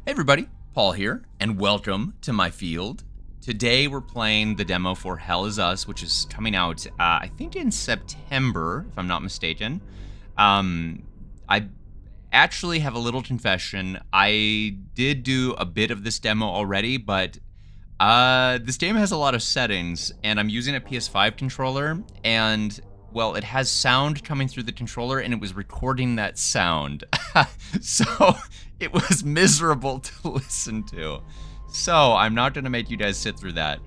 Hey everybody, Paul here, and welcome to my field. Today we're playing the demo for Hell Is US, which is coming out, I think in September, if I'm not mistaken. I actually have a little confession. I did do a bit of this demo already, but this game has a lot of settings, and I'm using a PS5 controller, and well, it has sound coming through the controller, and it was recording that sound. So it was miserable to listen to. So I'm not going to make you guys sit through that.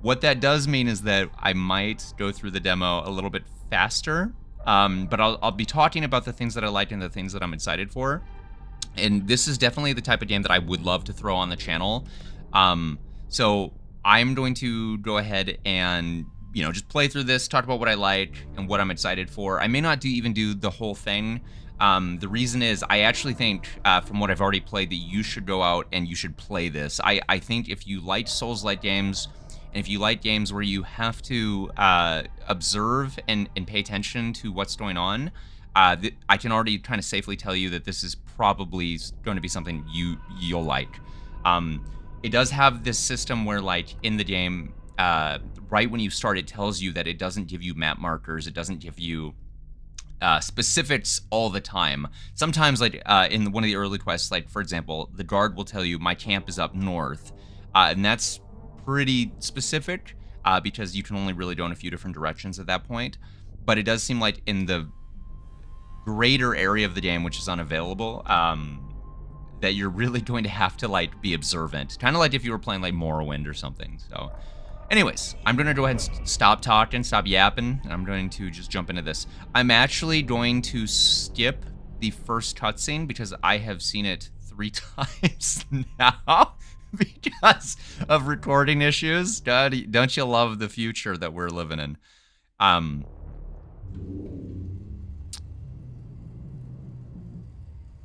What that does mean is that I might go through the demo a little bit faster, but I'll be talking about the things that I like and the things that I'm excited for. And this is definitely the type of game that I would love to throw on the channel. So I'm going to go ahead and, just play through this, talk about what I like and what I'm excited for. I may not even do the whole thing. The reason is I actually think, from what I've already played, that you should go out and you should play this. I think if you like Souls-like games, and if you like games where you have to observe and pay attention to what's going on, I can already kind of safely tell you that this is probably going to be something you'll like. It does have this system where, like, in the game, right when you start, it tells you that it doesn't give you map markers, it doesn't give you specifics all the time. Sometimes, like, in one of the early quests, like, for example, the guard will tell you, my camp is up north, and that's pretty specific, because you can only really go in a few different directions at that point. But it does seem like in the greater area of the game, which is unavailable, that you're really going to have to, like, be observant. Kind of like if you were playing, like, Morrowind or something. So, anyways, I'm going to go ahead and stop talking, stop yapping, and I'm going to just jump into this. I'm actually going to skip the first cutscene because I have seen it 3 times now because of recording issues. God, don't you love the future that we're living in?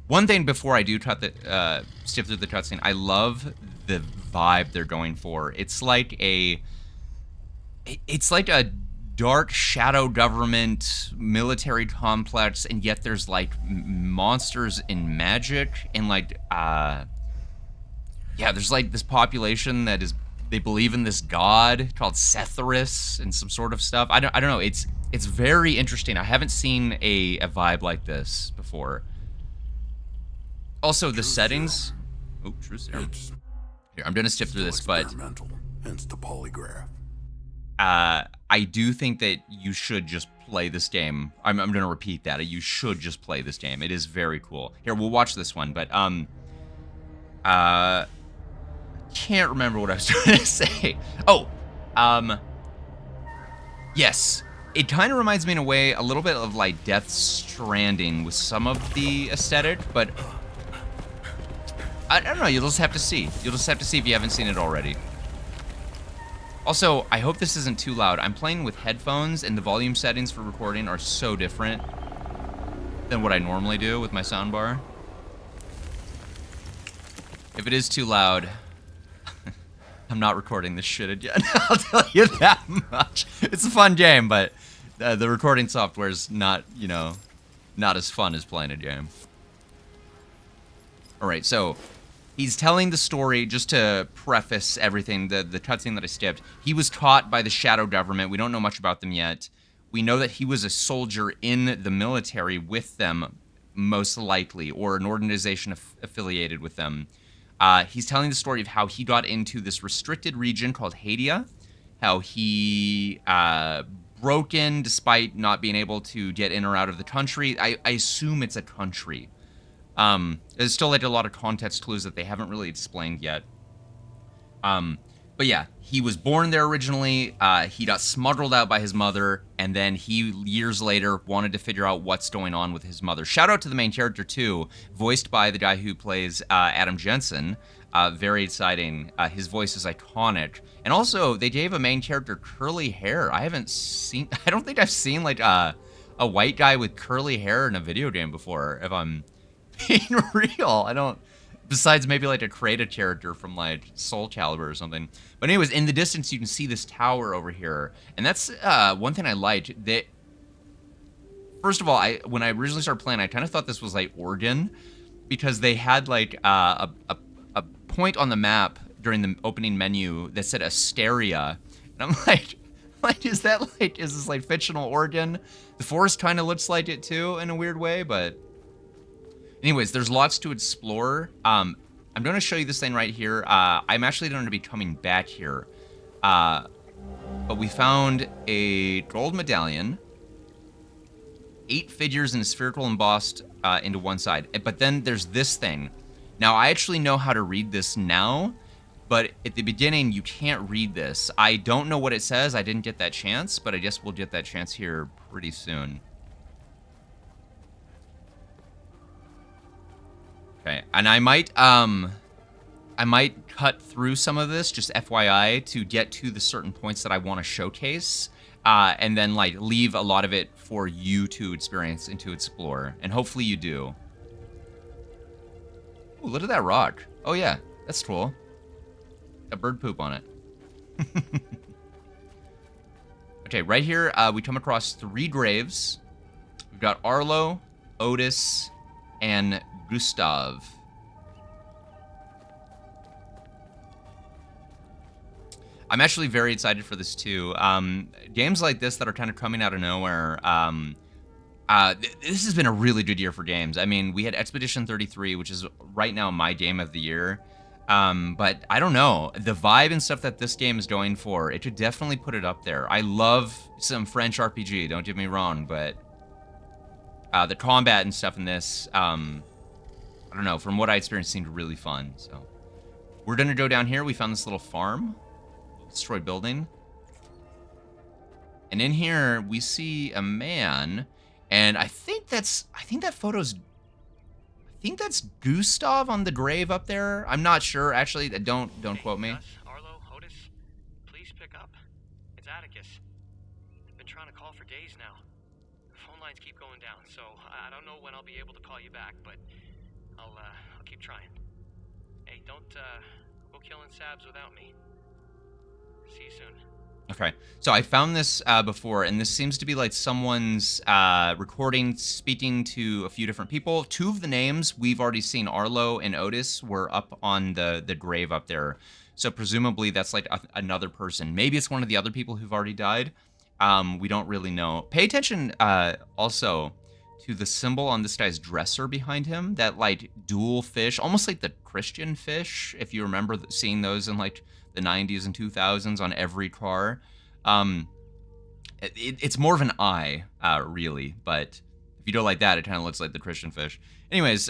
One thing before I do skip through the cutscene, I love the vibe they're going for. It's like a dark shadow government military complex, and yet there's like monsters and magic, and like there's like this population that they believe in this god called Setharus and some sort of stuff. I don't know. It's very interesting. I haven't seen a vibe like this before. Also, the settings. Oh, true serum. Here, I'm gonna skip through this, but hence the polygraph. I do think that you should just play this game. I'm gonna repeat that. You should just play this game. It is very cool. Here, we'll watch this one, but can't remember what I was trying to say. Oh, yes. It kind of reminds me in a way a little bit of like Death Stranding with some of the aesthetic, but I don't know. You'll just have to see. You'll just have to see if you haven't seen it already. Also, I hope this isn't too loud. I'm playing with headphones, and the volume settings for recording are so different than what I normally do with my soundbar. If it is too loud, I'm not recording this shit again. I'll tell you that much. It's a fun game, but the recording software is not, not as fun as playing a game. All right, so he's telling the story, just to preface everything, the cutscene that I skipped. He was taught by the Shadow Government. We don't know much about them yet. We know that he was a soldier in the military with them, most likely, or an organization affiliated with them. He's telling the story of how he got into this restricted region called Hadia, how he broke in despite not being able to get in or out of the country. I assume it's a country. There's still like a lot of context clues that they haven't really explained yet. But yeah, he was born there originally. He got smuggled out by his mother, and then he, years later, wanted to figure out what's going on with his mother. Shout out to the main character, too, voiced by the guy who plays Adam Jensen. Very exciting. His voice is iconic. And also, they gave a main character curly hair. I don't think I've seen, like, a white guy with curly hair in a video game before, if I'm being real. Besides maybe like a creative character from like Soul Calibur or something. But anyways, in the distance you can see this tower over here, and that's one thing I liked. That first of all, when I originally started playing, I kind of thought this was like Oregon, because they had like a point on the map during the opening menu that said Asteria, and I'm like, is this like fictional Oregon? The forest kind of looks like it too in a weird way, but anyways, there's lots to explore. I'm going to show you this thing right here. I'm actually going to be coming back here, but we found a gold medallion, 8 figures in a spherical embossed into one side. But then there's this thing. Now, I actually know how to read this now, but at the beginning, you can't read this. I don't know what it says. I didn't get that chance, but I guess we'll get that chance here pretty soon. Okay, and I might cut through some of this, just FYI, to get to the certain points that I want to showcase, and then like leave a lot of it for you to experience and to explore, and hopefully you do. Ooh, look at that rock. Oh yeah, that's cool. A bird poop on it. Okay, right here, we come across 3 graves. We've got Arlo, Otis, and Gustav. I'm actually very excited for this too. Games like this that are kind of coming out of nowhere. This has been a really good year for games. I mean, we had Expedition 33, which is right now my game of the year. But I don't know, the vibe and stuff that this game is going for, it could definitely put it up there. I love some French RPG, don't get me wrong, but the combat and stuff in this, I don't know, from what I experienced, seemed really fun. So we're gonna go down here. We found this little farm, destroyed building, and in here we see a man, and I think that photo's, I think that's Gustav on the grave up there. I'm not sure actually. Don't quote me. Arlo, Otis, please pick up. It's Atticus. I've been trying to call for days now. The phone lines keep going down, so I don't know when I'll be able to call you back, but I'll keep trying. Hey, don't go killing Sabs without me. See you soon. Okay, so I found this before, and this seems to be like someone's recording, speaking to a few different people. 2 of the names we've already seen, Arlo and Otis, were up on the grave up there. So presumably that's like another person. Maybe it's one of the other people who've already died. We don't really know. Pay attention also to the symbol on this guy's dresser behind him, that like dual fish, almost like the Christian fish, if you remember seeing those in like the 90s and 2000s on every car. It's more of an eye, really, but if you don't like that, it kind of looks like the Christian fish. Anyways,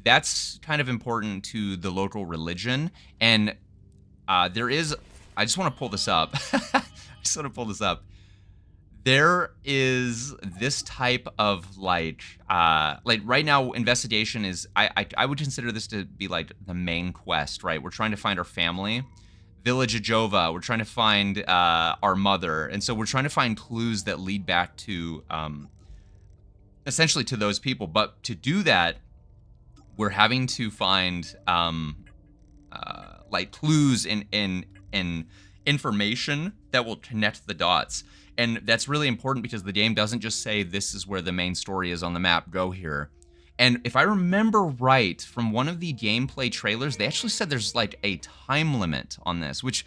that's kind of important to the local religion, and there is, I just want to pull this up. There is this type of like right now, investigation is, I would consider this to be like the main quest, right? We're trying to find our family. Village of Jova, we're trying to find our mother. And so we're trying to find clues that lead back to, essentially to those people. But to do that, we're having to find like clues in information that will connect the dots. And that's really important because the game doesn't just say this is where the main story is on the map, go here. And if I remember right, from one of the gameplay trailers, they actually said there's like a time limit on this, which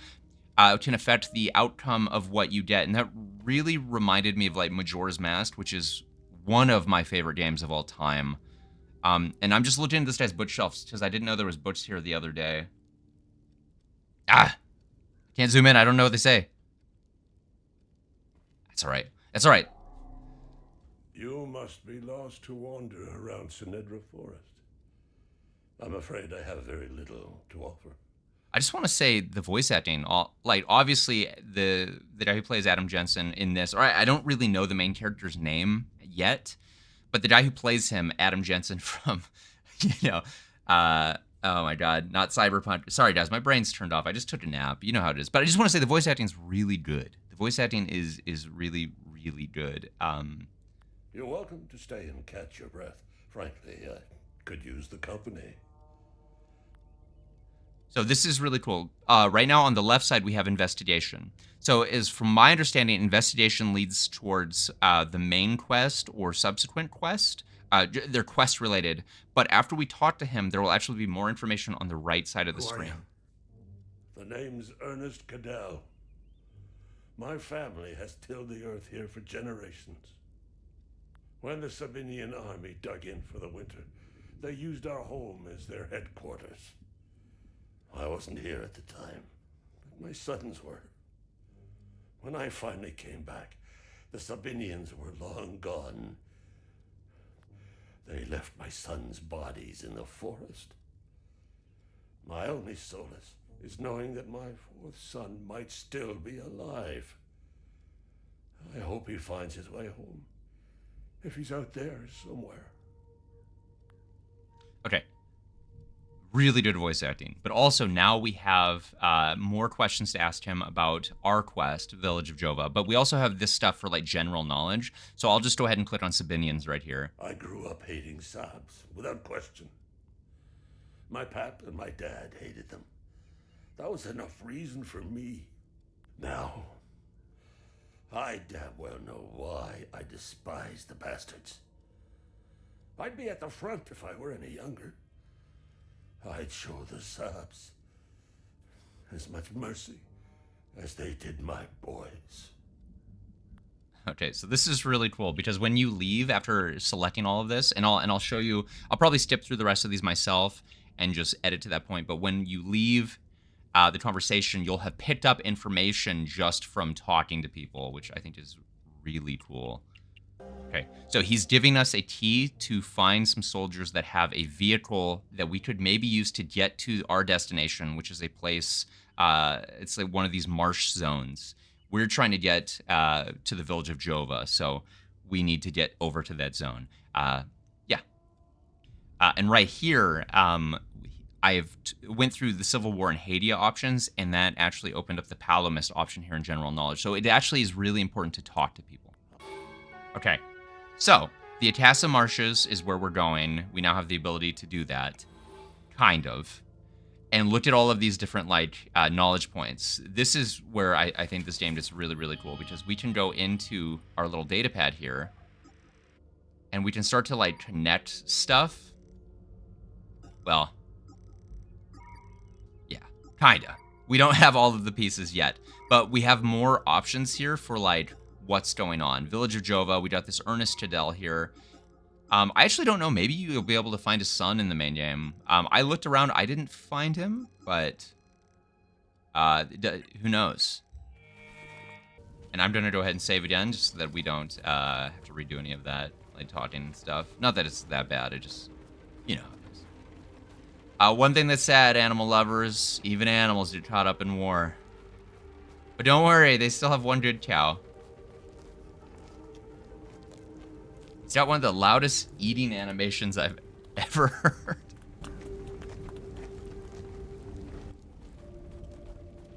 can affect the outcome of what you get. And that really reminded me of like Majora's Mask, which is one of my favorite games of all time. And I'm just looking at this guy's bookshelves because I didn't know there was books here the other day. Can't zoom in. I don't know what they say. That's all right. That's all right. You must be lost to wander around Sinedra Forest. I'm afraid I have very little to offer. I just want to say the voice acting, like obviously the guy who plays Adam Jensen in this, or I don't really know the main character's name yet, but the guy who plays him, Adam Jensen from, oh my God, not Cyberpunk. Sorry guys, my brain's turned off. I just took a nap. You know how it is. But I just want to say the voice acting is really good. The voice acting is really, really good. You're welcome to stay and catch your breath. Frankly, I could use the company. So this is really cool. Right now on the left side, we have investigation. So as from my understanding, investigation leads towards the main quest or subsequent quest. They're quest related. But after we talk to him, there will actually be more information on the right side of the Who are you? screen. The name's Ernest Cadell. My family has tilled the earth here for generations. When the Sabinian army dug in for the winter, they used our home as their headquarters. I wasn't here at the time, but my sons were. When I finally came back, the Sabinians were long gone. They left my sons' bodies in the forest. My only solace is knowing that my fourth son might still be alive. I hope he finds his way home, if he's out there somewhere. Okay. Really good voice acting. But also now we have more questions to ask him about our quest, Village of Jova. But we also have this stuff for like general knowledge. So I'll just go ahead and click on Sabinians right here. I grew up hating Sabs, without question. My pap and my dad hated them. That was enough reason for me. Now, I damn well know why I despise the bastards. I'd be at the front if I were any younger. I'd show the Sabs as much mercy as they did my boys. Okay, so this is really cool because when you leave after selecting all of this, and I'll show you, I'll probably skip through the rest of these myself and just edit to that point. But when you leave the conversation, you'll have picked up information just from talking to people, which I think is really cool. Okay, so he's giving us a key to find some soldiers that have a vehicle that we could maybe use to get to our destination, which is a place, it's like one of these marsh zones. We're trying to get to the village of Jova, so we need to get over to that zone. Yeah. And right here, went through the Civil War and Hadia options, and that actually opened up the Palomist option here in general knowledge. So it actually is really important to talk to people. Okay. So, the Atassa Marshes is where we're going. We now have the ability to do that. Kind of. And look at all of these different, like, knowledge points. This is where I think this game is really, really cool, because we can go into our little data pad here, and we can start to, like, connect stuff. Well, yeah, kinda. We don't have all of the pieces yet, but we have more options here for, like, what's going on. Village of Jova, we got this Ernest Cadell here. I actually don't know. Maybe you'll be able to find his son in the main game. I looked around. I didn't find him, but who knows? And I'm going to go ahead and save again just so that we don't have to redo any of that, like talking and stuff. Not that it's that bad. It just, you know. One thing that's sad, animal lovers, even animals get caught up in war. But don't worry, they still have one good cow. It's got one of the loudest eating animations I've ever heard.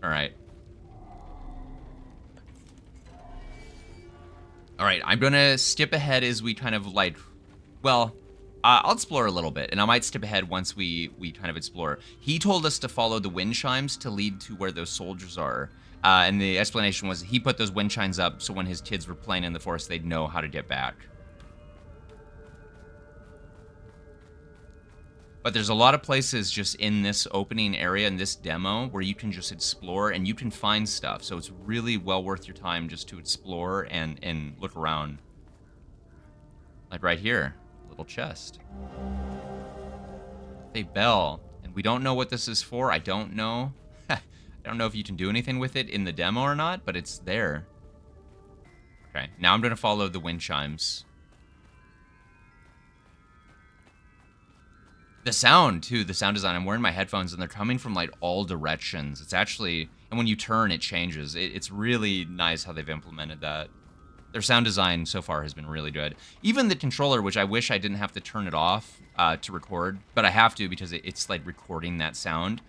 All right. All right, I'm going to skip ahead as we kind of like, well, I'll explore a little bit, and I might skip ahead once we kind of explore. He told us to follow the wind chimes to lead to where those soldiers are. And the explanation was he put those wind chimes up so when his kids were playing in the forest, they'd know how to get back. But there's a lot of places just in this opening area, in this demo, where you can just explore and you can find stuff. So it's really well worth your time just to explore and look around. Like right here, little chest. A bell. And we don't know what this is for. I don't know. I don't know if you can do anything with it in the demo or not, but it's there. Okay, now I'm going to follow the wind chimes. The sound, too, the sound design. I'm wearing my headphones, and they're coming from, like, all directions. It's actually... And when you turn, it changes. It's really nice how they've implemented that. Their sound design so far has been really good. Even the controller, which I wish I didn't have to turn it off to record, but I have to because it's, like, recording that sound.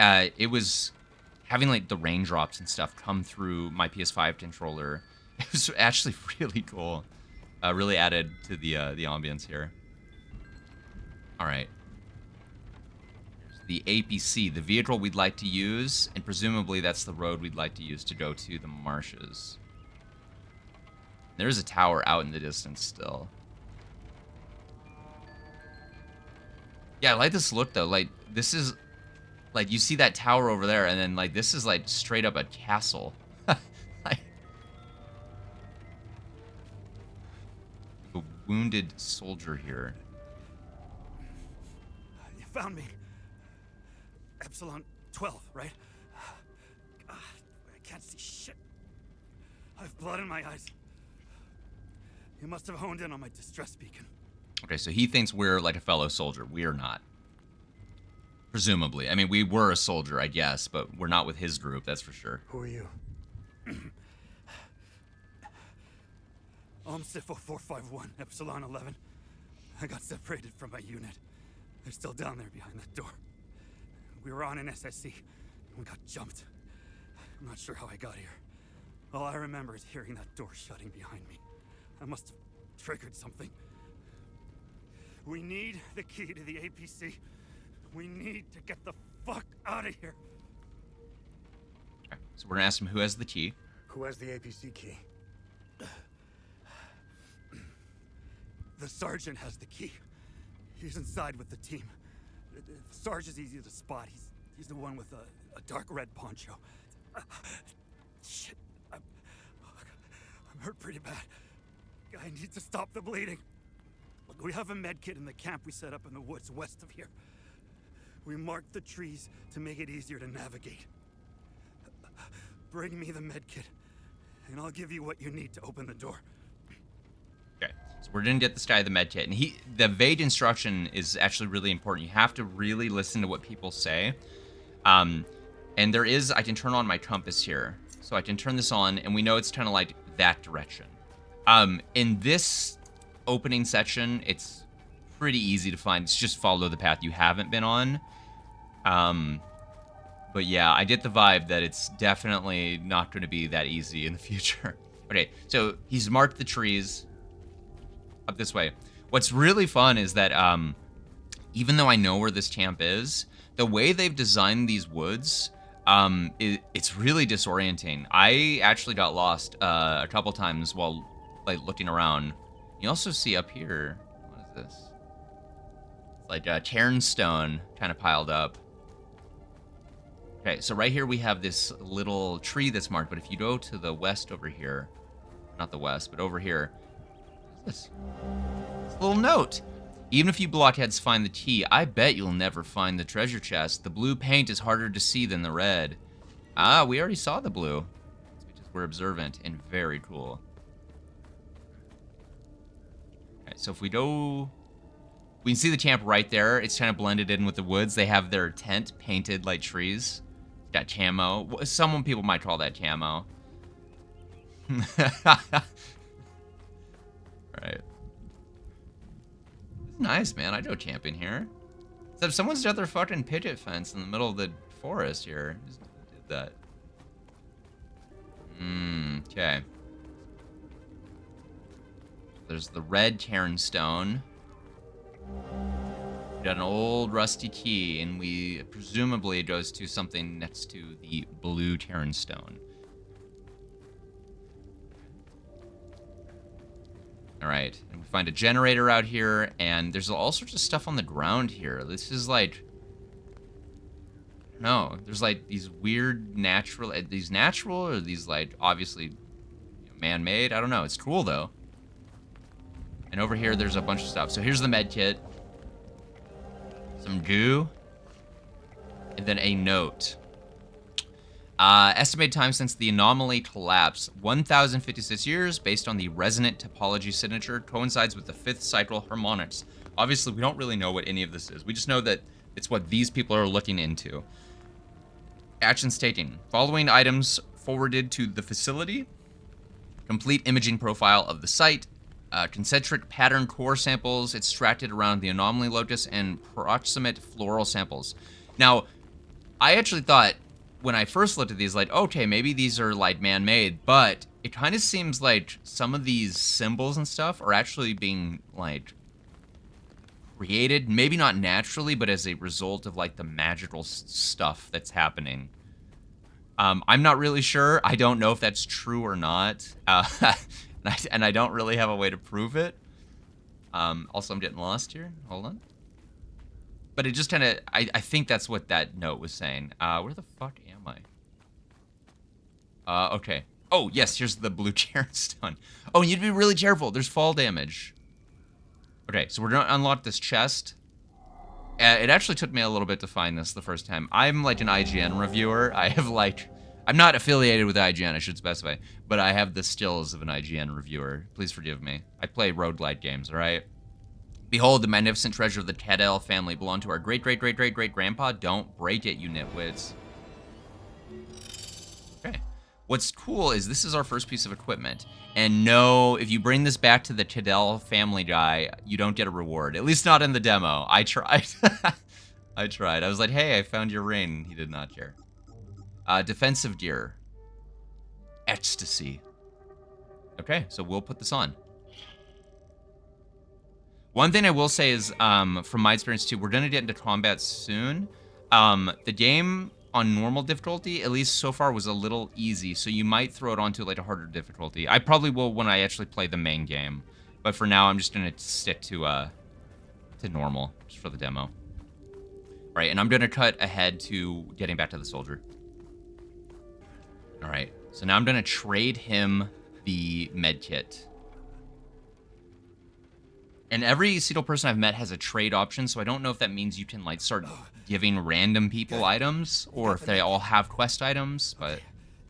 It was having, like, the raindrops and stuff come through my PS5 controller. It was actually really cool. Really added to the ambience here. All right. the APC, the vehicle we'd like to use, and presumably that's the road we'd like to use to go to the marshes. There's a tower out in the distance still. Yeah, I like this look, though. Like, this is... Like, you see that tower over there, and then, like, this is, like, straight up a castle. Like... A wounded soldier here. You found me. Epsilon 12, right? God, I can't see shit. I have blood in my eyes. You must have honed in on my distress beacon. Okay, so he thinks we're like a fellow soldier. We are not. Presumably. I mean, we were a soldier, I guess, but we're not with his group, that's for sure. Who are you? Sifo 451, Epsilon 11. I got separated from my unit. They're still down there behind that door. We were on an SSC, and we got jumped. I'm not sure how I got here. All I remember is hearing that door shutting behind me. I must have triggered something. We need the key to the APC. We need to get the fuck out of here. Okay, so we're gonna ask him who has the key. Who has the APC key? The sergeant has the key. He's inside with the team. The Sarge is easy to spot. He's the one with a dark red poncho. Shit. I'm hurt pretty bad. I need to stop the bleeding. Look, we have a med kit in the camp we set up in the woods west of here. We marked the trees to make it easier to navigate. Bring me the med kit, and I'll give you what you need to open the door. Okay, so we're gonna get this guy the med kit, and the vague instruction is actually really important. You have to really listen to what people say. And there is, I can turn on my compass here, so I can turn this on, and we know it's kind of like that direction. In this opening section, it's pretty easy to find. It's just follow the path you haven't been on. But yeah, I get the vibe that it's definitely not going to be that easy in the future. Okay, so he's marked the trees up this way. What's really fun is that even though I know where this camp is, the way they've designed these woods, it's really disorienting. I actually got lost a couple times while like looking around. You also see up here, what is this? It's like a cairnstone kind of piled up. Okay, so right here we have this little tree that's marked, but if you go to the west over here, not the west, but over here, what's this? It's a little note. Even if you blockheads find the key, I bet you'll never find the treasure chest. The blue paint is harder to see than the red. Ah, we already saw the blue. It's because we're observant and very cool. Okay, so if we go... We can see the camp right there. It's kind of blended in with the woods. They have their tent painted like trees. Got camo. People might call that camo. Right. It's nice, man. I go camping here. Except someone's got their fucking picket fence in the middle of the forest here. Just did that. Okay. There's the red cairnstone. We got an old rusty key, and presumably it goes to something next to the blue cairnstone. All right, and we find a generator out here, and there's all sorts of stuff on the ground here. This is like, no, there's like these weird natural, or these like obviously man-made. I don't know. It's cool though. And over here, there's a bunch of stuff. So here's the med kit. Some goo. And then a note. Estimated time since the anomaly collapse, 1,056 years, based on the resonant topology signature, coincides with the 5th cycle harmonics. Obviously, we don't really know what any of this is. We just know that it's what these people are looking into. Actions taken. Following items forwarded to the facility. Complete imaging profile of the site. Concentric pattern core samples extracted around the anomaly locus, and proximate floral samples. Now, I actually thought when I first looked at these, like, okay, maybe these are like man-made, but it kind of seems like some of these symbols and stuff are actually being like created, maybe not naturally, but as a result of like the magical stuff that's happening. I'm not really sure. I don't know if that's true or not. And I don't really have a way to prove it. Also, I'm getting lost here. Hold on. But it just kind of, I think that's what that note was saying. Where the fuck am I? Okay. Oh, yes, here's the blue chair stone. Oh, and you'd be really careful. There's fall damage. Okay, so we're going to unlock this chest. It actually took me a little bit to find this the first time. I'm like an IGN reviewer. I have like, I'm not affiliated with IGN, I should specify, but I have the skills of an IGN reviewer. Please forgive me. I play roguelite games, all right? Behold, the magnificent treasure of the Cadell family belonged to our great-great-great-great-great-grandpa. Don't break it, you nitwits. Okay. What's cool is this is our first piece of equipment. And no, if you bring this back to the Cadell family guy, you don't get a reward. At least not in the demo. I tried. I tried. I was like, hey, I found your ring. He did not care. Defensive gear. Ecstasy. Okay, so we'll put this on. One thing I will say is, from my experience too, we're going to get into combat soon. The game on normal difficulty, at least so far, was a little easy, so you might throw it onto like a harder difficulty. I probably will when I actually play the main game, but for now I'm just going to stick to normal, just for the demo. All right, and I'm going to cut ahead to getting back to the soldier. All right, so now I'm going to trade him the med kit. And every single person I've met has a trade option, so I don't know if that means you can like start giving random people items, or if they all have quest items, but... Okay.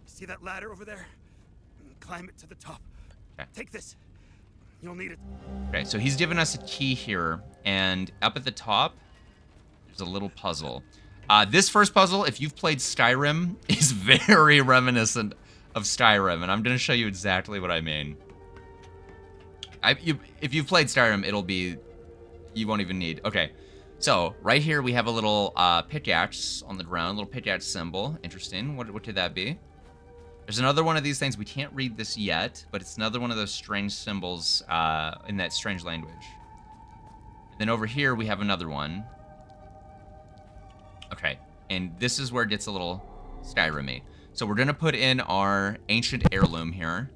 See that ladder over there? Climb it to the top. Okay. Take this. You'll need it. Okay, so he's given us a key here, and up at the top, there's a little puzzle. This first puzzle, if you've played Skyrim, is very reminiscent of Skyrim, and I'm going to show you exactly what I mean. If you've played Skyrim, it'll be... You won't even need... Okay. So, right here we have a little pickaxe on the ground. A little pickaxe symbol. Interesting. What could that be? There's another one of these things. We can't read this yet, but it's another one of those strange symbols in that strange language. And then over here we have another one. Okay. And this is where it gets a little Skyrim-y. So we're going to put in our ancient heirloom here.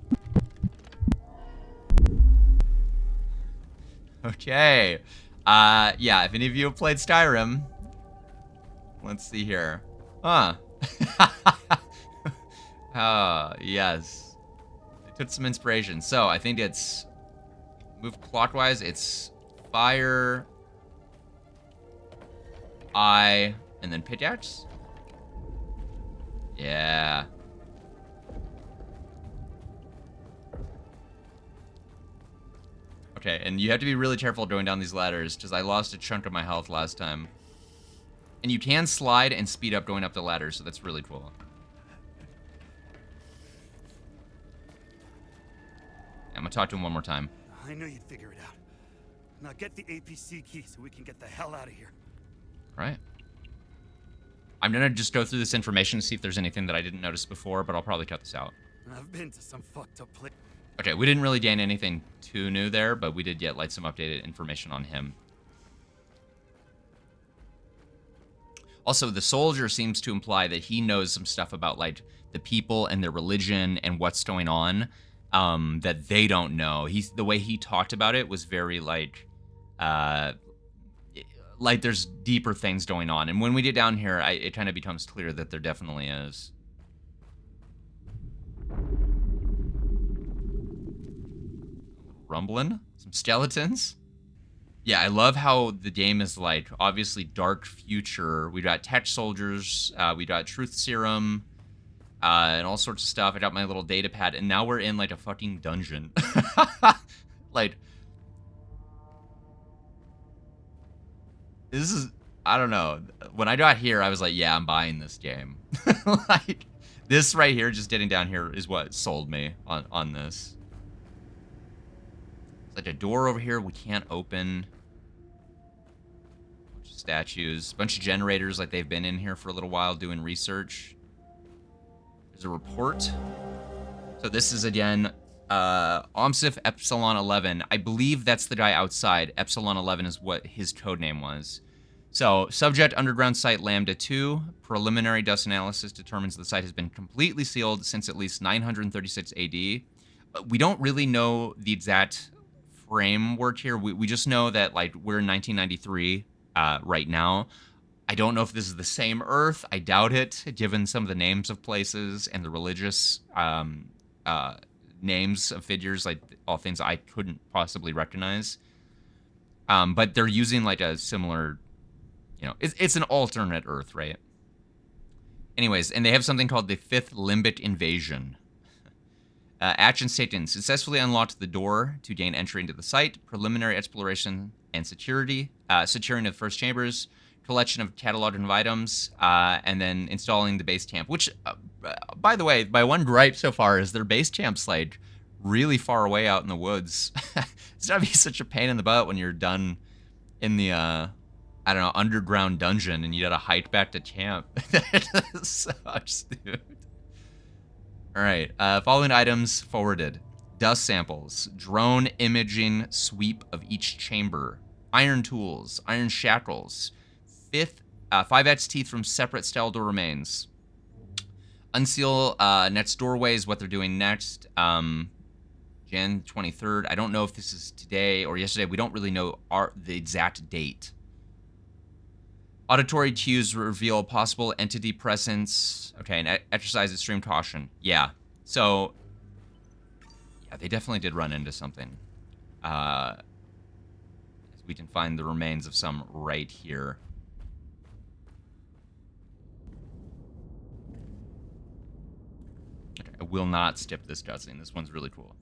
Okay. Yeah, if any of you have played Skyrim, let's see here. Huh. Yes. It took some inspiration. So, I think it's... Move clockwise. It's fire... eye... and then pickaxe? Yeah. Okay, and you have to be really careful going down these ladders, because I lost a chunk of my health last time. And you can slide and speed up going up the ladder, so that's really cool. I'm gonna talk to him one more time. I knew you'd figure it out. Now get the APC key so we can get the hell out of here. Right. I'm gonna just go through this information to see if there's anything that I didn't notice before, but I'll probably cut this out. I've been to some fucked up place. Okay, we didn't really gain anything too new there, but we did get like some updated information on him. Also, the soldier seems to imply that he knows some stuff about like the people and their religion and what's going on that they don't know. The way he talked about it was very like there's deeper things going on. And when we get down here, it kind of becomes clear that there definitely is. Rumbling? Some skeletons? Yeah, I love how the game is like, obviously dark future. We got tech soldiers, we got truth serum, and all sorts of stuff. I got my little data pad, and now we're in like a fucking dungeon. Like, this is, I don't know. When I got here, I was like, yeah, I'm buying this game. Like, this right here, just getting down here, is what sold me on this. Like a door over here we can't open. Bunch of statues. Bunch of generators, like they've been in here for a little while doing research. There's a report. So this is, again, Omsif Epsilon 11. I believe that's the guy outside. Epsilon 11 is what his code name was. So, subject underground site Lambda 2. Preliminary dust analysis determines the site has been completely sealed since at least 936 AD. We don't really know the exact framework here. We just know that, like, we're in 1993 right now. I don't know if this is the same Earth. I doubt it, given some of the names of places and the religious names of figures, like all things I couldn't possibly recognize. But they're using like a similar, it's an alternate Earth, right? Anyways, and they have something called the Fifth Limbic Invasion. Actions taken: successfully unlocked the door to gain entry into the site, preliminary exploration and security, securing of first chambers, collection of cataloged items, and then installing the base camp, which, by the way, my one gripe so far is their base camp's like really far away out in the woods. It's gotta be such a pain in the butt when you're done in the, I don't know, underground dungeon and you gotta hike back to camp. That sucks, dude. All right, following items forwarded. Dust samples, drone imaging sweep of each chamber, iron tools, iron shackles, 5x teeth from separate style door remains. Unseal next doorways, what they're doing next. Jan 23rd. I don't know if this is today or yesterday. We don't really know the exact date. Auditory cues reveal possible entity presence. Okay, and exercise extreme caution. Yeah. So, yeah, they definitely did run into something. We can find the remains of some right here. Okay, I will not skip this cutscene. This one's really cool.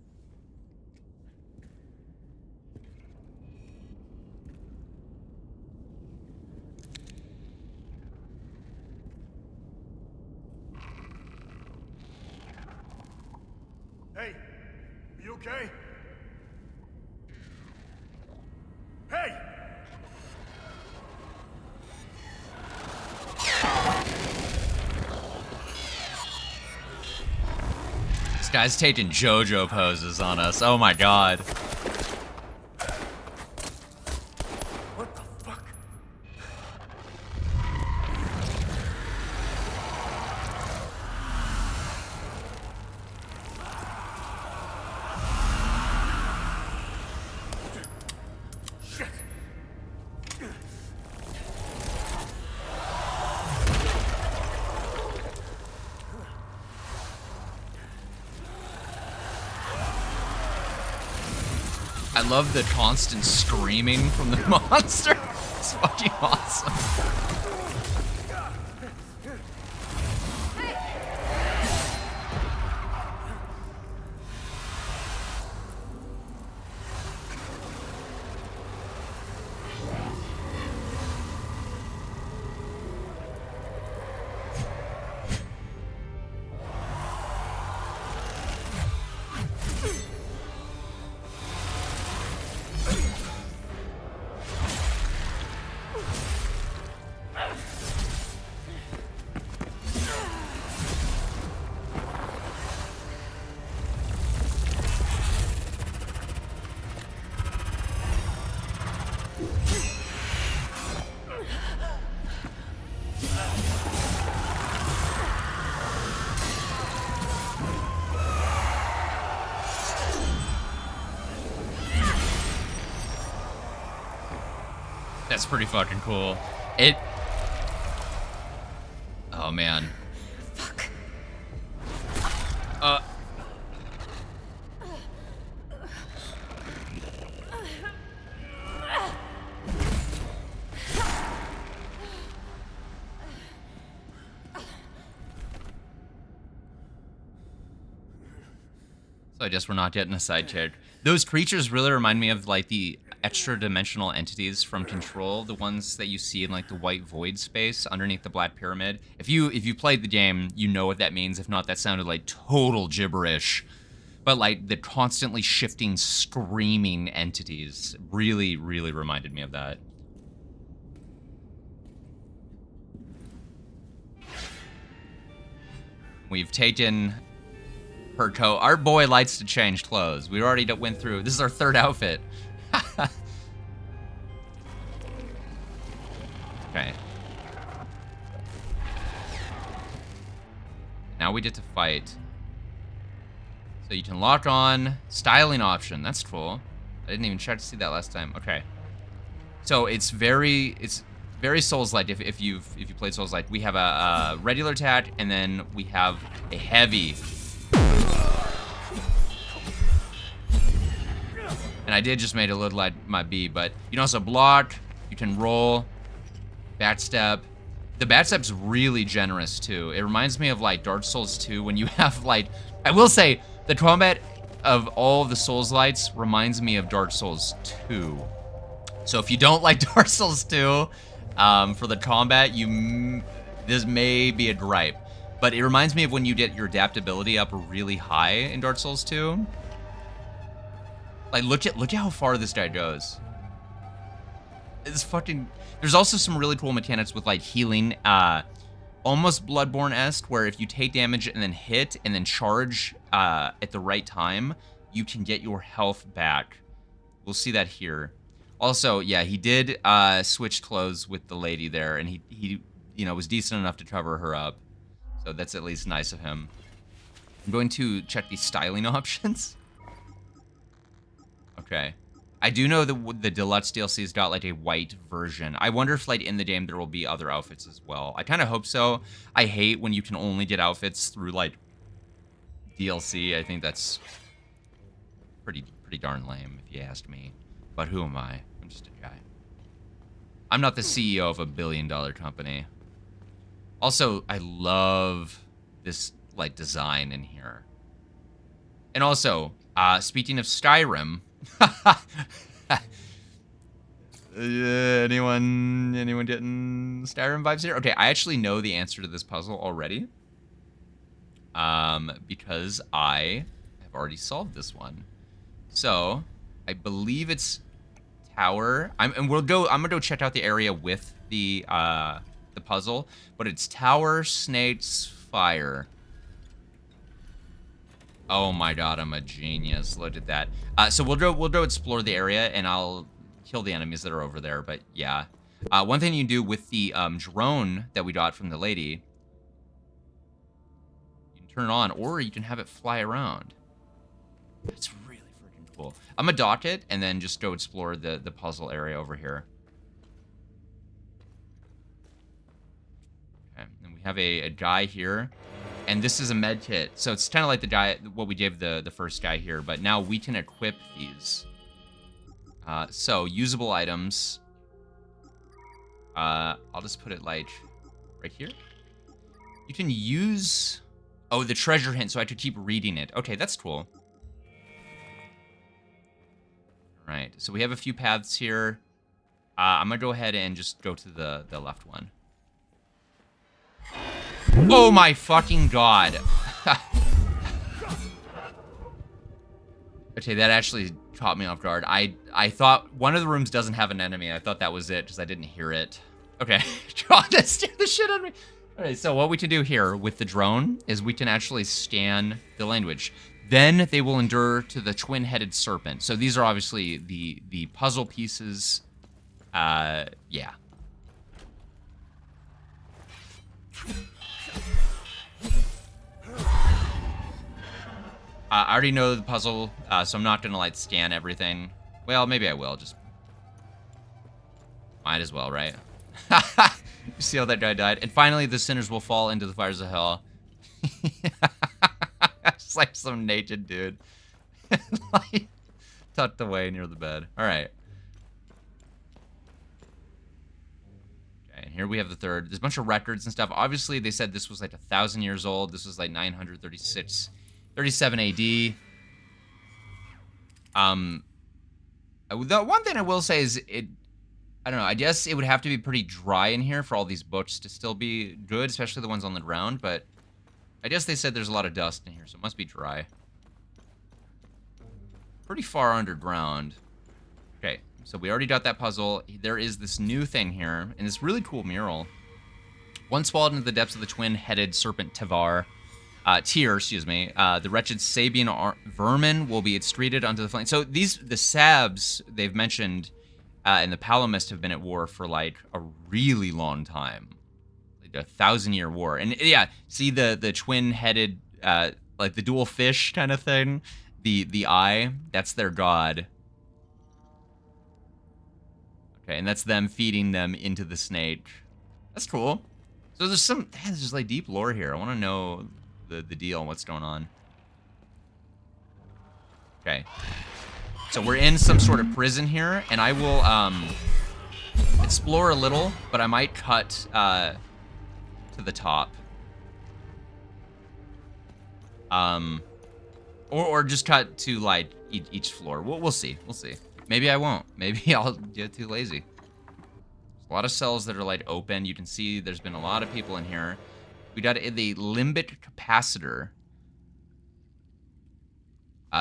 Hey, you okay? Hey! This guy's taking JoJo poses on us. Oh my god. What the fuck? Shit! I love the constant screaming from the monster. It's fucking awesome. That's pretty fucking cool. Oh man. Fuck. So I guess we're not getting a side check. Those creatures really remind me of like the extra-dimensional entities from Control, the ones that you see in like the white void space underneath the Black Pyramid. If you played the game, you know what that means. If not, that sounded like total gibberish. But like the constantly shifting, screaming entities really, really reminded me of that. We've taken her coat. Our boy likes to change clothes. We already went through. This is our third outfit. Okay. Now we get to fight. So you can lock on styling option. That's cool. I didn't even try to see that last time. Okay. So it's very Souls-like. If you played Souls-like, we have a regular attack, and then we have a heavy. And I did just make it look like my B, but you can also block. You can roll, backstep. The backstep's really generous too. It reminds me of like Dark Souls 2 when you have like, I will say, the combat of all of the Souls-lights reminds me of Dark Souls 2. So if you don't like Dark Souls 2, for the combat, this may be a gripe. But it reminds me of when you get your adaptability up really high in Dark Souls 2. Like, look at how far this guy goes. It's fucking... There's also some really cool mechanics with, like, healing. Almost Bloodborne-esque, where if you take damage and then hit and then charge at the right time, you can get your health back. We'll see that here. Also, yeah, he did switch clothes with the lady there, and he you know, was decent enough to cover her up. So that's at least nice of him. I'm going to check the styling options. Okay. I do know the Deluxe DLC's got, like, a white version. I wonder if, like, in the game there will be other outfits as well. I kind of hope so. I hate when you can only get outfits through, like, DLC. I think that's pretty darn lame, if you ask me. But who am I? I'm just a guy. I'm not the CEO of a billion-dollar company. Also, I love this, like, design in here. And also, speaking of Skyrim... anyone getting Skyrim vibes here? Okay, I actually know the answer to this puzzle already. Because I have already solved this one. So, I believe it's tower. I'm gonna go check out the area with the puzzle, but it's tower, snakes, fire. Oh my god, I'm a genius. Look at that. So we'll go explore the area, and I'll kill the enemies that are over there, but yeah. One thing you can do with the drone that we got from the lady, you can turn it on, or you can have it fly around. That's really freaking cool. I'm gonna dock it, and then just go explore the puzzle area over here. Okay, and we have a guy here. And this is a med kit, so it's kind of like the guy, what we gave the first guy here, but now we can equip these. So, usable items. I'll just put it like right here. You can use... Oh, the treasure hint, so I could keep reading it. Okay, that's cool. Alright, so we have a few paths here. I'm gonna go ahead and just go to the left one. Oh my fucking god. Okay, that actually caught me off guard. I thought one of the rooms doesn't have an enemy. I thought that was it because I didn't hear it. Okay, God, that scared the shit out of me. Alright, so what we can do here with the drone is we can actually scan the language. Then they will endure to the twin-headed serpent. So these are obviously the puzzle pieces. Yeah. I already know the puzzle, so I'm not gonna, like, scan everything. Well, maybe I will, just... Might as well, right? You see how that guy died? And finally, the sinners will fall into the fires of hell. It's like some naked dude. Like, tucked away near the bed. Alright. Okay, and here we have the third. There's a bunch of records and stuff. Obviously, they said this was, like, 1,000 years old. This was, like, 936... 37 AD. The one thing I will say is I don't know, I guess it would have to be pretty dry in here for all these books to still be good, especially the ones on the ground, but I guess they said there's a lot of dust in here, so it must be dry. Pretty far underground. Okay, so we already got that puzzle. There is this new thing here, and this really cool mural. Once swallowed into the depths of the twin-headed serpent Tavar, tier, excuse me. The wretched Sabian vermin will be treated onto the flame. So the Sabs, they've mentioned, and the Palomist have been at war for like a really long time. Like a 1,000-year war. And yeah, see the twin-headed, like the dual fish kind of thing? The eye, that's their god. Okay, and that's them feeding them into the snake. That's cool. So there's there's just like deep lore here. I want to know the deal and what's going on. Okay. So we're in some sort of prison here, and I will explore a little, but I might cut to the top. Or just cut to like each floor. We'll see. We'll see. Maybe I won't. Maybe I'll get too lazy. There's a lot of cells that are like open. You can see there's been a lot of people in here. We got the limbic capacitor.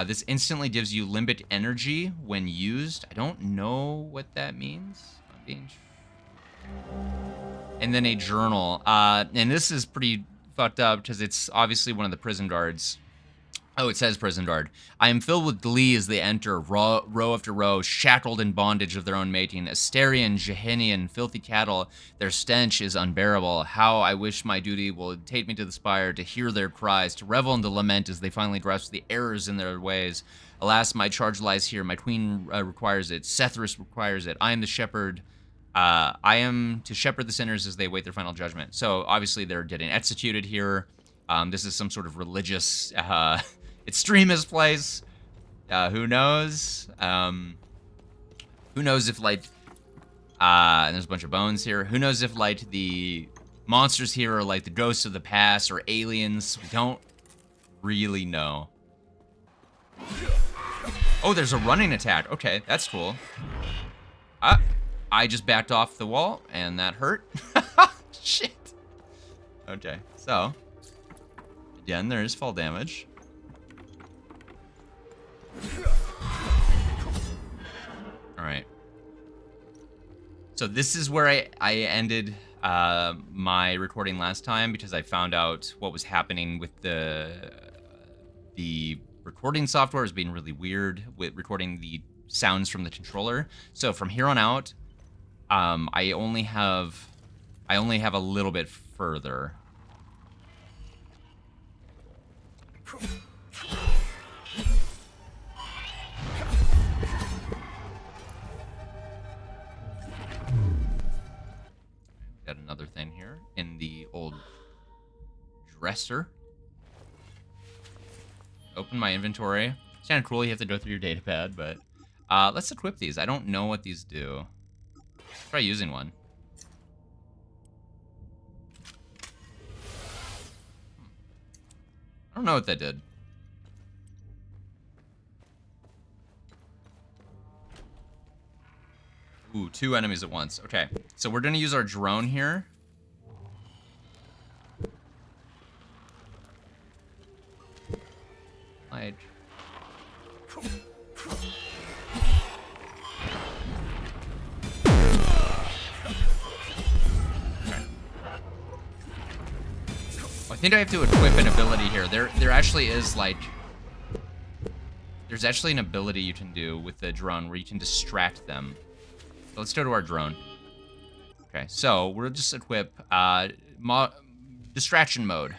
This instantly gives you limbic energy when used. I don't know what that means. And then a journal. And this is pretty fucked up because it's obviously one of the prison guards. Oh, it says prison guard. I am filled with glee as they enter, row after row, shackled in bondage of their own making. Asterian, Jehenian, filthy cattle, their stench is unbearable. How I wish my duty will take me to the spire, to hear their cries, to revel in the lament as they finally grasp the errors in their ways. Alas, my charge lies here. My queen requires it. Sethrus requires it. I am the shepherd. I am to shepherd the sinners as they await their final judgment. So, obviously, they're getting executed here. This is some sort of religious... extremist place. Who knows? Who knows if, like... and there's a bunch of bones here. Who knows if, like, the monsters here are, like, the ghosts of the past or aliens? We don't really know. Oh, there's a running attack. Okay, that's cool. I just backed off the wall, and that hurt. Shit. Okay, so... Again, there is fall damage. Alright. So this is where I ended my recording last time because I found out what was happening with the recording software was being really weird with recording the sounds from the controller. So from here on out, I only have a little bit further. Got another thing here in the old dresser. Open my inventory. It's kind of cool. You have to go through your data pad, but let's equip these. I don't know what these do. Let's try using one. I don't know what that did. Ooh, 2 enemies at once. Okay, so we're gonna use our drone here. Like... I think I have to equip an ability here. There actually is, like... There's actually an ability you can do with the drone where you can distract them. So let's go to our drone. Okay, so we'll just equip distraction mode.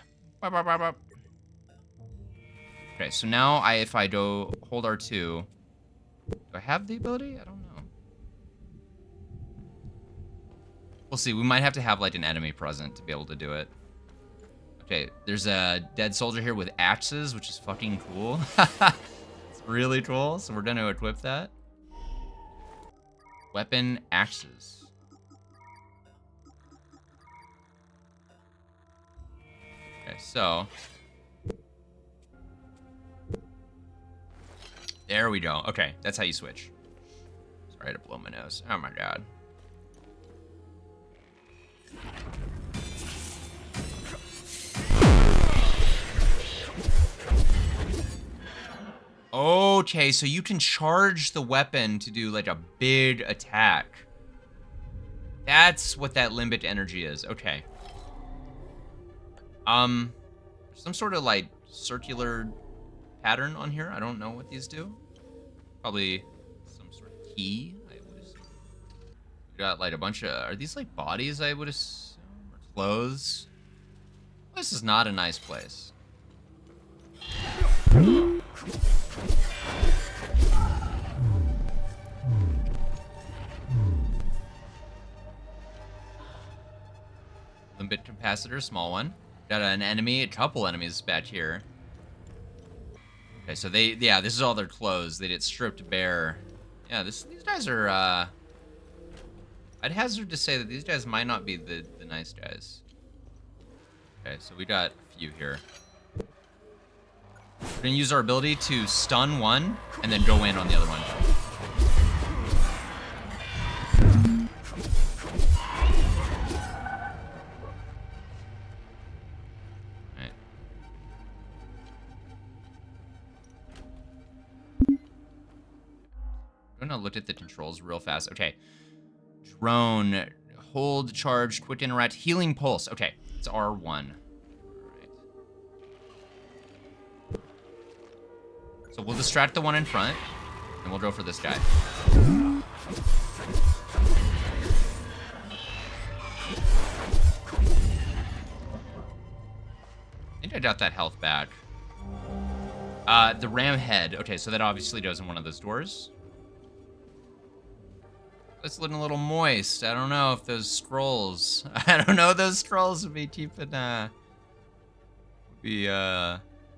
Okay, so now if I go hold R2, do I have the ability? I don't know. We'll see. We might have to have like an enemy present to be able to do it. Okay, there's a dead soldier here with axes, which is fucking cool. It's really cool. So we're gonna equip that. Weapon axes. Okay, so there we go. Okay, that's how you switch. Sorry to blow my nose. Oh my god. Okay, so you can charge the weapon to do like a big attack. That's what that limbic energy is. Okay. There's some sort of like circular pattern on here. I don't know what these do. Probably some sort of key, I would assume. We got like a bunch of, are these like bodies, I would assume, or clothes? This is not a nice place. Limbit capacitor, small one. Got an enemy, a couple enemies back here. Okay, so yeah, this is all their clothes. They get stripped bare. Yeah, these guys are, I'd hazard to say that these guys might not be the nice guys. Okay, so we got a few here. We're gonna use our ability to stun one and then go in on the other one. Alright. I'm gonna look at the controls real fast. Okay. Drone, hold, charge, quick interact, healing pulse. Okay, it's R1. So we'll distract the one in front, and we'll go for this guy. I think I got that health back. The ram head. Okay, so that obviously goes in one of those doors. It's looking a little moist. I don't know if those scrolls... I don't know if those scrolls would be keeping,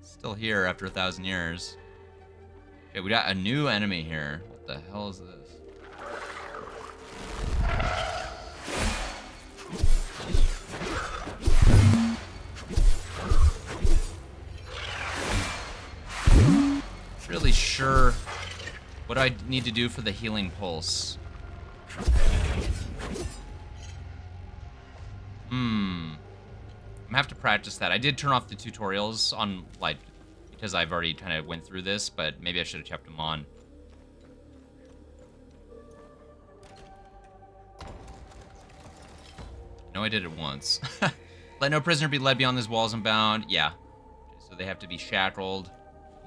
still here after 1,000 years. Okay, we got a new enemy here. What the hell is this? Really sure what I need to do for the healing pulse. I'm gonna have to practice that. I did turn off the tutorials on, like, because I've already kind of went through this, but maybe I should have kept them on. No, I did it once. Let no prisoner be led beyond these walls and bound. Yeah. So they have to be shackled.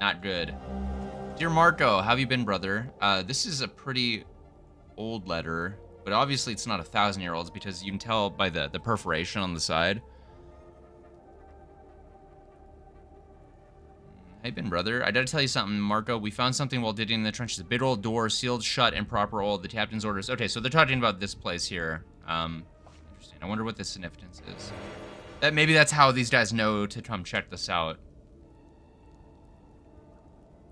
Not good. Dear Marco, how have you been, brother? This is a pretty old letter, but obviously it's not 1,000-year-olds because you can tell by the perforation on the side. Hey, Ben, brother. I gotta tell you something, Marco. We found something while digging in the trenches. A big old door, sealed shut and proper old. The captain's orders. Okay, so they're talking about this place here. Interesting. I wonder what the significance is. Maybe that's how these guys know to come check this out.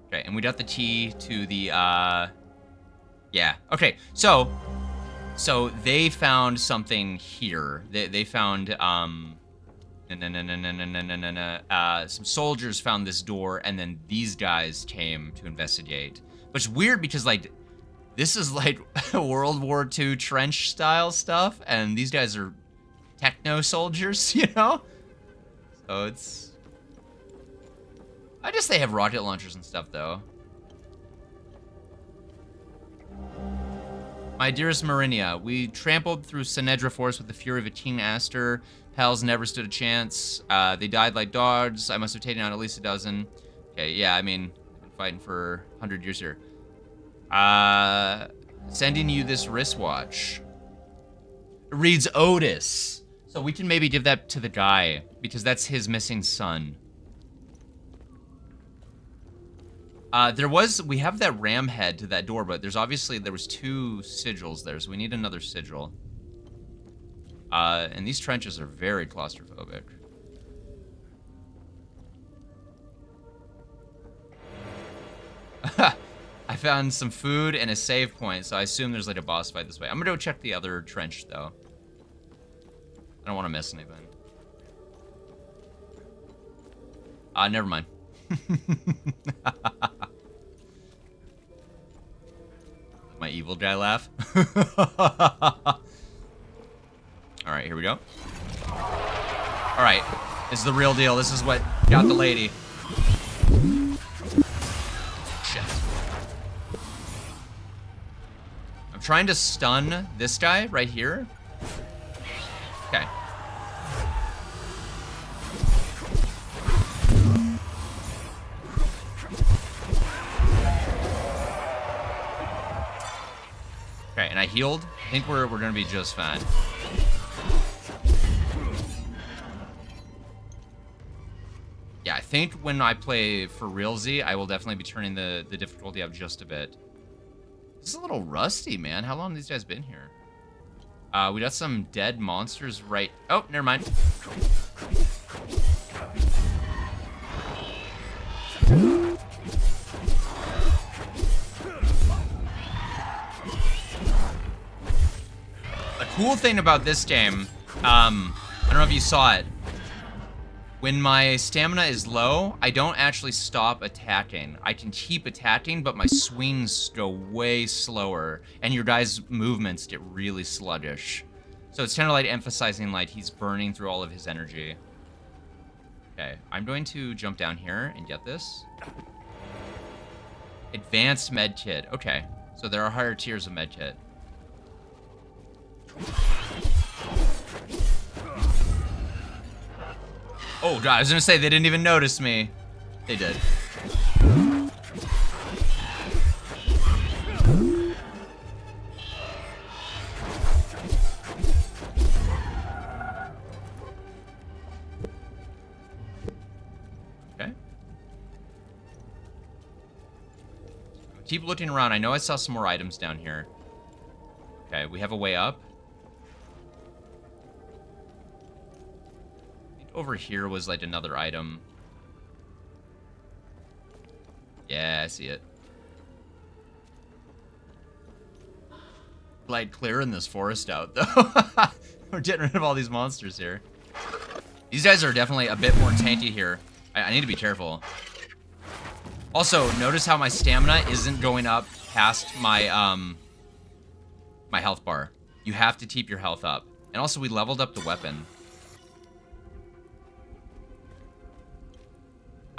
Okay, and we got the key to the, yeah. Okay, so they found something here. They found, some soldiers found this door, and then these guys came to investigate. But it's weird because, like, this is like World War II trench style stuff, and these guys are techno soldiers, you know? So it's... I guess they have rocket launchers and stuff, though. My dearest Marinia, we trampled through Sinedra Forest with the fury of a teen Aster. Pals never stood a chance. They died like dogs. I must have taken out at least a dozen. Okay, yeah, I mean, I've been fighting for 100 years here. Sending you this wristwatch. It reads Otis. So we can maybe give that to the guy, because that's his missing son. We have that ram head to that door, but there was 2 sigils there, so we need another sigil. And these trenches are very claustrophobic. I found some food and a save point, so I assume there's like a boss fight this way. I'm gonna go check the other trench, though. I don't want to miss anything. Never mind. My evil guy laugh. Alright, here we go. Alright, this is the real deal. This is what got the lady. Shit. I'm trying to stun this guy right here. Okay. healed. I think we're gonna be just fine. Yeah, I think when I play for realsy, I will definitely be turning the difficulty up just a bit. This is a little rusty, man. How long have these guys been here? We got some dead monsters right... Oh, never mind. A cool thing about this game, I don't know if you saw it. When my stamina is low, I don't actually stop attacking. I can keep attacking, but my swings go way slower, and your guy's movements get really sluggish. So it's kind of like emphasizing like he's burning through all of his energy. Okay, I'm going to jump down here and get this. Advanced med kit. Okay, so there are higher tiers of med kit. Oh god, I was gonna say they didn't even notice me. They did. Okay. Keep looking around. I know I saw some more items down here. Okay, we have a way up. Over here was like another item. Yeah, I see it. Light clearing this forest out, though. We're getting rid of all these monsters here. These guys are definitely a bit more tanky here. I need to be careful. Also, notice how my stamina isn't going up past my my health bar. You have to keep your health up. And also, we leveled up the weapon.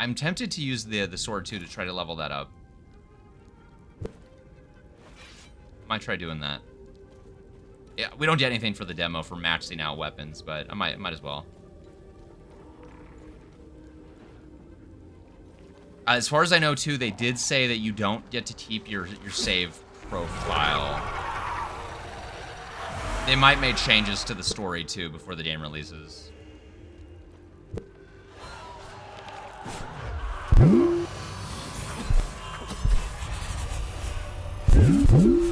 I'm tempted to use the sword, too, to try to level that up. Might try doing that. Yeah, we don't get anything for the demo for maxing out weapons, but I might as well. As far as I know, too, they did say that you don't get to keep your save profile. They might make changes to the story, too, before the game releases.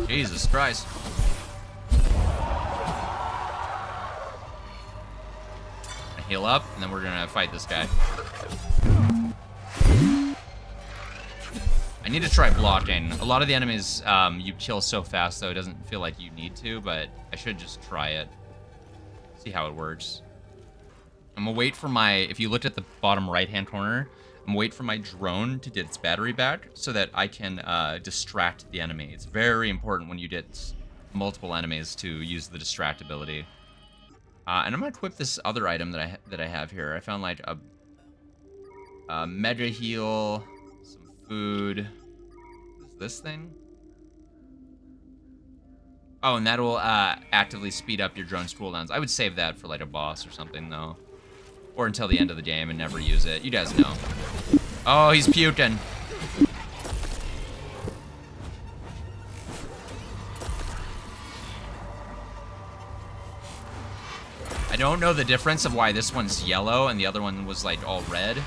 Jesus Christ. I heal up, and then we're gonna fight this guy. I need to try blocking. A lot of the enemies you kill so fast, though, it doesn't feel like you need to, but I should just try it. See how it works. I'm gonna wait for my... If you looked at the bottom right-hand corner, I'm gonna wait for my drone to get its battery back so that I can distract the enemy. It's very important when you get multiple enemies to use the distract ability. And I'm gonna equip this other item that I have here. I found like a mega heal, some food. What is this thing? Oh, and that will actively speed up your drone's cooldowns. I would save that for like a boss or something though. Or until the end of the game and never use it. You guys know. Oh, he's puking. I don't know the difference of why this one's yellow and the other one was like all red.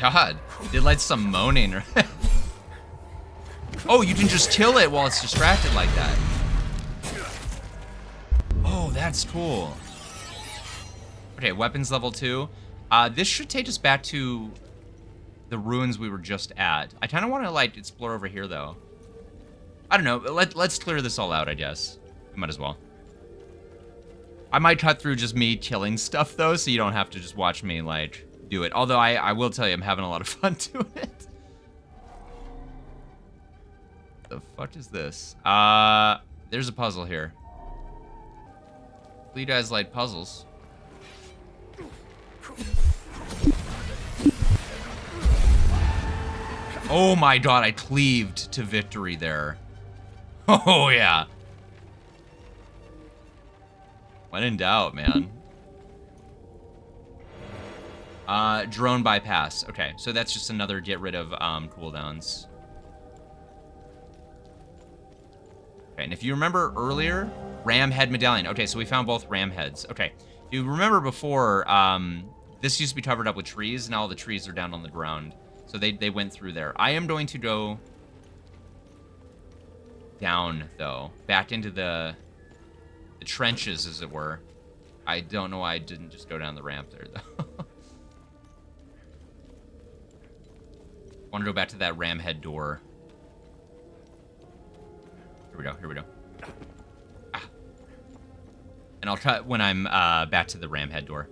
God, did like some moaning. Oh, you can just kill it while it's distracted like that. Oh, that's cool. Okay, weapons level 2. This should take us back to the ruins we were just at. I kind of want to like explore over here though. I don't know. Let's clear this all out, I guess. We might as well. I might cut through just me killing stuff though, so you don't have to just watch me like do it. Although I will tell you, I'm having a lot of fun doing it. The fuck is this? There's a puzzle here. You guys like puzzles. Oh my god, I cleaved to victory there. Oh yeah. When in doubt, man. Drone bypass. Okay, so that's just another get rid of cooldowns. Okay, and if you remember earlier, ram head medallion. Okay, so we found both ram heads. Okay, if you remember before, this used to be covered up with trees, and all the trees are down on the ground. So they went through there. I am going to go down, though, back into the trenches, as it were. I don't know why I didn't just go down the ramp there, though. I want to go back to that ram head door. Here we go, here we go. Ah. And I'll try when I'm back to the ram head door.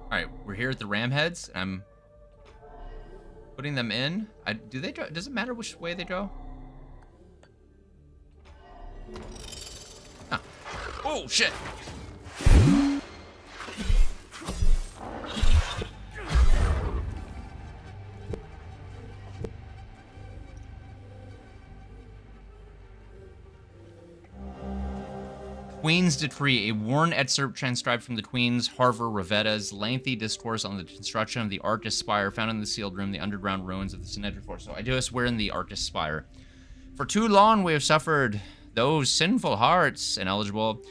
Alright, we're here at the ram heads. I'm putting them in. Do they go? Does it matter which way they go? Ah. Oh, shit! Queen's Decree, a worn excerpt transcribed from the Queen's Harver Ravetta's lengthy discourse on the construction of the Arctis Spire found in the sealed room, the underground ruins of the Sinedra Force. So I do us, we're in the Arctis Spire. For too long we have suffered those sinful hearts, ineligible.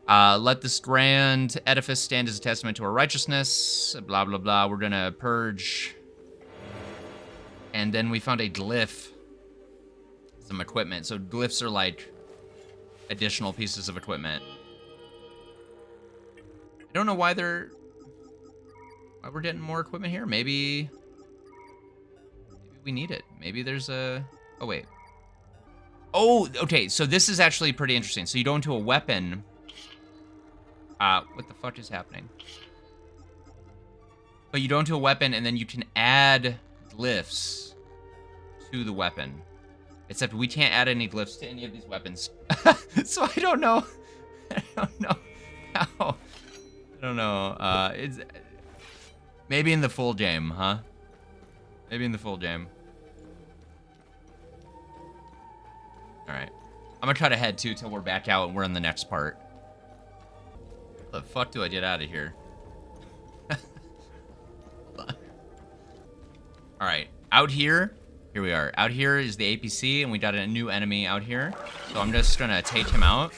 Let this grand edifice stand as a testament to our righteousness, blah, blah, blah. We're gonna purge. And then we found a glyph. Some equipment. So glyphs are like additional pieces of equipment. I don't know why we're getting more equipment here. Maybe we need it. Maybe there's a... Oh, wait. Oh, okay. So this is actually pretty interesting. So you go into a weapon. What the fuck is happening? But you go into a weapon and then you can add glyphs to the weapon. Except we can't add any glyphs to any of these weapons. So I don't know. I don't know how. I don't know. It's maybe in the full game, huh? Maybe in the full game. Alright. I'm gonna try to head too till we're back out and we're in the next part. How the fuck do I get out of here? Alright. Out here. Here we are. Out here is the APC, and we got a new enemy out here. So I'm just gonna take him out.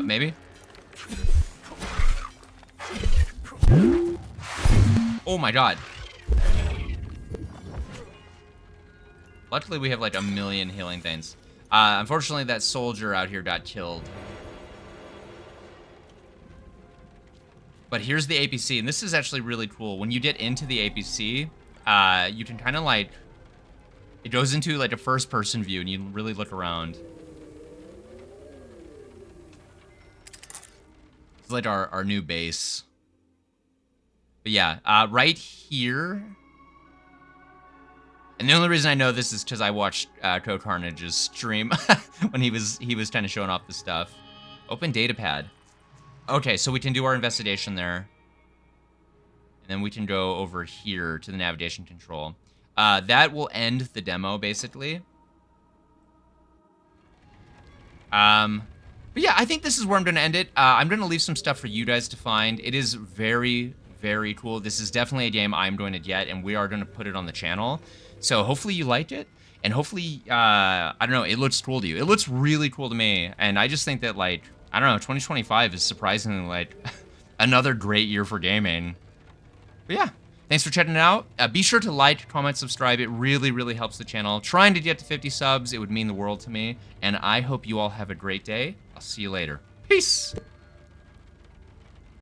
Maybe. Oh my god. Luckily, we have like a million healing things. Unfortunately, that soldier out here got killed. But here's the APC, and this is actually really cool. When you get into the APC, you can kind of like... It goes into like a first-person view, and you really look around. It's like our new base. But yeah, right here. And the only reason I know this is because I watched Code Carnage's stream when he was kind of showing off the stuff. Open datapad. Okay, so we can do our investigation there. And then we can go over here to the navigation control. That will end the demo, basically. But yeah, I think this is where I'm going to end it. I'm going to leave some stuff for you guys to find. It is very, very cool. This is definitely a game I'm going to get, and we are going to put it on the channel. So hopefully you liked it, and hopefully, I don't know, it looks cool to you. It looks really cool to me, and I just think that, like, I don't know, 2025 is surprisingly, like, another great year for gaming. But yeah. Thanks for checking it out. Be sure to like, comment, subscribe. It really, really helps the channel. Trying to get to 50 subs, it would mean the world to me. And I hope you all have a great day. I'll see you later. Peace!